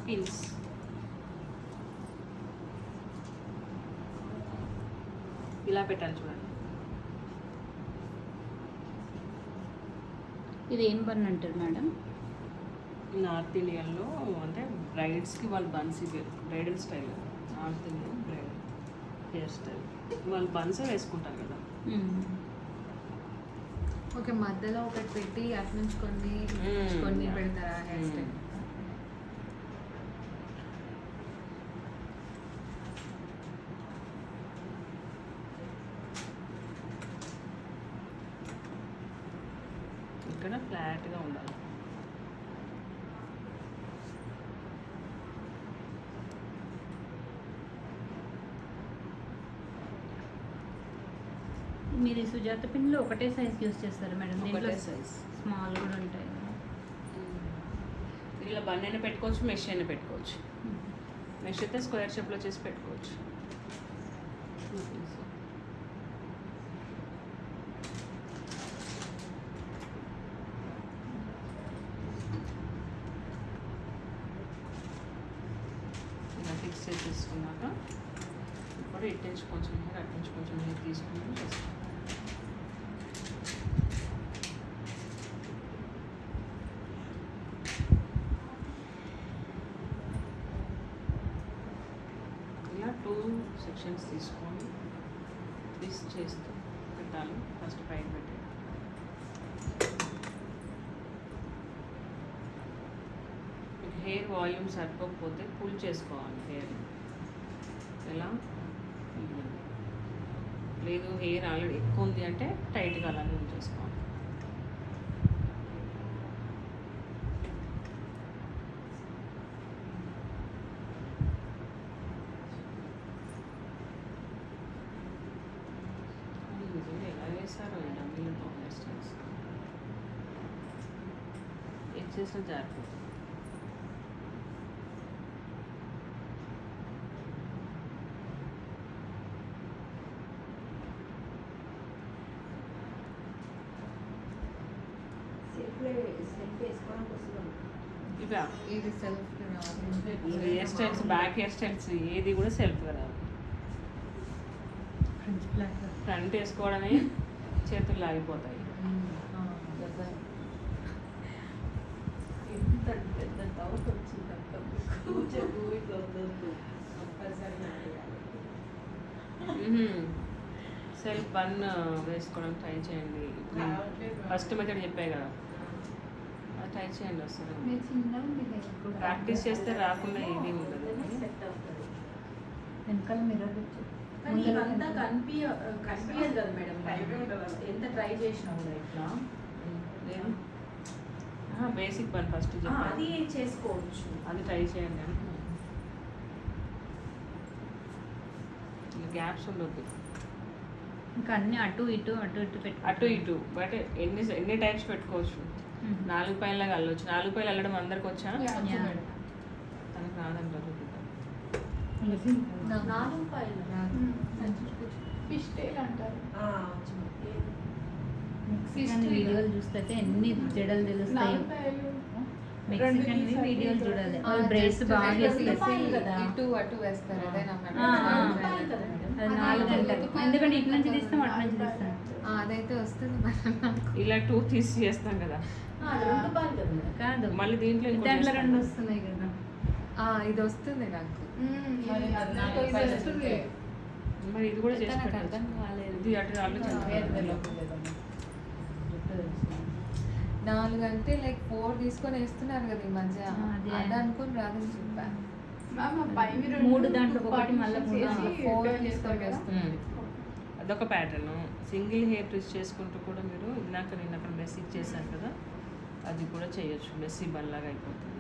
Pins. ఇలా పెట్టాలి చూడండి. ఇది ఏం బన్ అంటారు మేడం? నార్త్ ఇండియన్లో అంటే బ్రైడ్స్కి వాళ్ళు బన్స్ ఇవి bridal style. North Indian bridal hair style వాళ్ళు బన్సే వేసుకుంటారు కదా. ఓకే, మధ్యలో ఒకటి పెట్టి అటు నుంచి కొన్ని పెడతారా హెయిర్ స్టైల్? ఇక్కడ ఫ్లాట్గా ఉండాలి. మీరు ఈ సుజాత పిన్లో ఒకటే సైజ్ యూస్ చేస్తారు మేడం? దీంట్లో ఒకటే సైజ్ స్మాల్ కూడా ఉంటాయి. ఇలా బన్ అయినా పెట్టుకోవచ్చు, మెష్ అయినా పెట్టుకోవచ్చు. మెష్ అయితే స్క్వేర్ షేప్లో చేసి పెట్టుకోవచ్చు. ఇలా ఫిక్స్ చేసి తీసుకున్నాక ఇప్పుడు ఇటు నుంచి కొంచెం హెయిర్ అటు నుంచి కొంచెం హెయిర్ తీసుకుంటూ చేసుకోవాలి. ఇలా 2 సెక్షన్స్ తీసుకొని ట్విస్ట్ చేస్తూ పెట్టాలి. ఫస్ట్ పైన పెట్టి మీకు హెయిర్ వాల్యూమ్ సరిపోకపోతే పుల్ చేసుకోవాలి హెయిర్. ఎలా లేదు హెయిర్ ఆల్రెడీ ఎక్కువ ఉంది అంటే టైట్గా అలాగే ఉంచేసుకోవాలి. ఎలా వేస్తారో ఇలా మీరు హెయిర్ స్టైల్స్ ఏం చేసినా జారిపోతుంది. ఇవా ఇది self hair styles, back hair styles ఏది కూడా సెల్ఫ్గా రాదు. ఫ్రంట్ వేసుకోవడమే చేతులు లాగిపోతాయి. సెల్ఫ్ బన్ వేసుకోవడం ట్రై చేయండి. ఫస్ట్ మెథడ్ చెప్పాయి కదా, అది ట్రై చేయండి. వస్తుంది. ప్రాక్టీస్ చేస్తే రాకుండా ఏది ఉండదు. వెనకాల మిర్రర్ కానీ ఇవంతా కనిపించదు కదా మేడం. ఎంత ట్రై చేసినా కూడా ఇట్లా లేదు. బేసిక్ బన్ ఫస్ట్ అది చేసుకోవచ్చు. అది ట్రై చేయండి. గ్యాప్స్ ఉండొద్దు. ఇంకా అన్ని అటు ఇటు పెట్టు. అటు ఇటు బట్ ఎన్ని టైప్స్ పెట్టుకోవచ్చు. 4 పైనలాగా అల్లవచ్చు. 4 పైలు అల్లడం అందరికి వచ్చా? తనకు రాదంటారు. మెక్సికన్ వీడియోలు చూస్తే ఎన్ని జడలు తెలుస్తాయి. మెక్సికన్ వీడియోలు చూడాలి. బ్రేస్ బాగా ఇటు అటు వేస్తారు. అదేనా మేడం? 4 గంటలు. ఎందుకంటే ఇటు నుంచి తీస్తాం, అటు నుంచి తీస్తాం. అదైతే వస్తుంది మేడం. ఇలా 2 తీసి చేస్తాం కదా. కాదు, మళ్ళీ దీంట్లో దాంట్లో 2 వస్తున్నాయి కదా. ఇది వస్తుంది నాకు. మరి ఇది కూడా చేసి నాకు అర్థం కాలేదు. ఇది అటు ఆలోచన. 4 అంటే లైక్ 4 తీసుకొని వేస్తున్నారు కదా ఈ మధ్య. అది అనుకుని రాదని చెప్పాను. 3 దాంట్లో ఒకటి మళ్ళీ 4 తీసుకొని వేస్తున్నారు. అదొక ప్యాటర్న్. సింగిల్ హెయిర్ ట్విస్ట్ చేసుకుంటూ కూడా మీరు నేను అక్కడ మెస్సీ చేశాను కదా, అది కూడా చేయొచ్చు. మెస్సీ బన్ లాగా అయిపోతుంది.